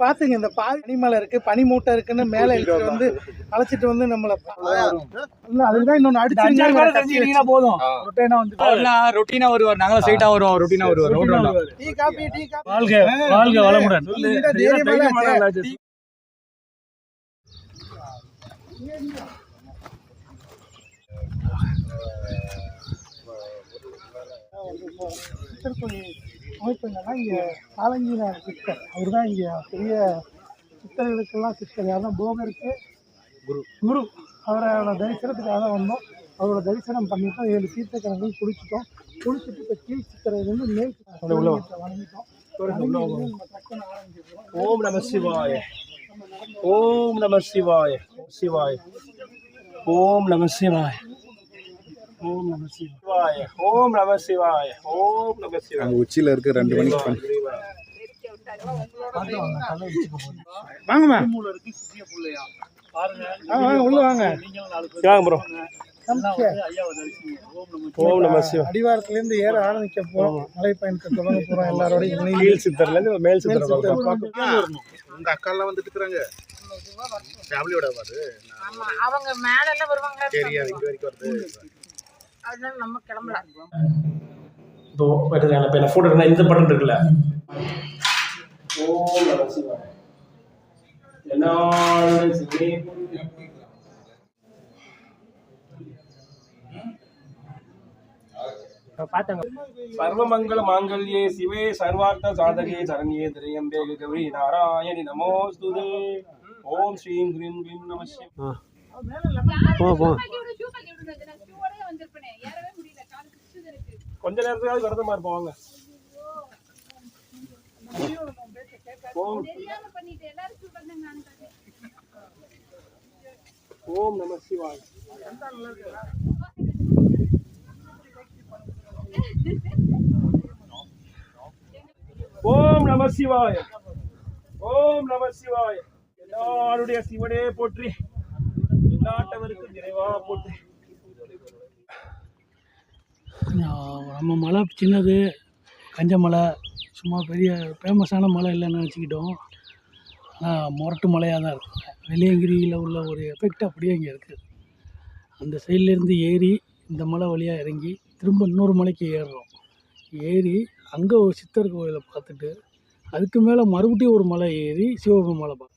பாத்துங்க, இந்த பனிமலை இருக்கு, பனிமூட்டை இருக்குன்னு மேல வந்து அழைச்சிட்டு வந்து நம்மள அதுதான் இன்னொன்னு அடிச்சு போதும். ரொட்டீனா வருவார், நாங்களும் ஸ்ட்ரைட்டா வருவோம். ரொட்டீனா வருவார். டீ காபி வாழ்க வாழ்க வளமுடன். அமைப்புங்கன்னா இங்கே காலங்கினார் சித்தர், அவர் தான் இங்கே பெரிய சித்தர்களுக்கெல்லாம் சித்தர். யாருன்னா போகருக்கு குரு. அவரோட தரிசனத்துக்காக தான் வந்தோம். அவரோட தரிசனம் பண்ணிட்டோம். 7 தீர்த்தக்கரங்கள் குளிச்சுட்டு இப்போ கீழ் சித்தரையிலேருந்து மேல் வணங்கிட்டோம். ஓம் நம சிவாய, ஓம் நம சிவாய, சிவாய, ஓம் நம சிவாய, ஓம் நம சிவாய, ஓம் நம சிவாய, ஓம் நம சிவாய. அங்கே உச்சியில் இருக்க 2 மணிக்கு வாங்கம்மா, உள்ள வாங்க. ப்ரோ. ஓம் நம சிவாய. அடிவாரத்துலேருந்து ஏற ஆரம்பிக்க போகிறோம். மலை பயணத்தை தொடங்க போகிறோம். எல்லாரோடையும் கீழ் சித்தர்லேருந்து மேல் சித்தர் உங்க அக்காலாம் வந்துட்டு இருக்கிறாங்க. ஃபேமிலியோட வருது. அவங்க மேல எல்லாம் வருவாங்க. சரி, அது இங்க வரைக்கும் வருது. அதனால நம்ம கிளம்பலாம். இதோ இப்போ என்ன ஃபோட்டோ இந்த பட்டன் இருக்குல்ல. ஓம் நம சிவாய. சர்வமங்கல மாங்கல்யே சிவே சர்வார்த்த சாதகே சரண்யே திரையம்பே கௌரி நாராயணி நமோஸ்துதே. ஓம் ஸ்ரீம் ஹ்ரீம் க்ளீம் நம சிவாய. கொஞ்ச நேரத்துக்காவது விரதமா இருப்பாங்க. ஓம் நம சிவாய. ஓம் நம சிவாய, ஓம் நம சிவாய. எல்லாருடைய சிவனே போற்றி, எல்லாட்டவருக்கு நிறைவா போற்றி. நம்ம மலை சின்னது, கஞ்ச மலை, சும்மா பெரிய ஃபேமஸான மலை இல்லைன்னு நினச்சிக்கிட்டோம். ஆனால் முரட்டு மலையாக தான் இருக்கும். வெள்ளியங்கிரியில் உள்ள ஒரு எஃபெக்ட் அப்படியே இங்கே இருக்குது. அந்த சைட்லேருந்து ஏறி இந்த மலை வழியாக இறங்கி திரும்ப இன்னொரு மலைக்கு ஏறுறோம். ஏறி அங்கே ஒரு சித்தர் கோயிலை பார்த்துட்டு அதுக்கு மேலே மறுபடியும் ஒரு மலை ஏறி சிவபெருமானை பார்க்கணும்.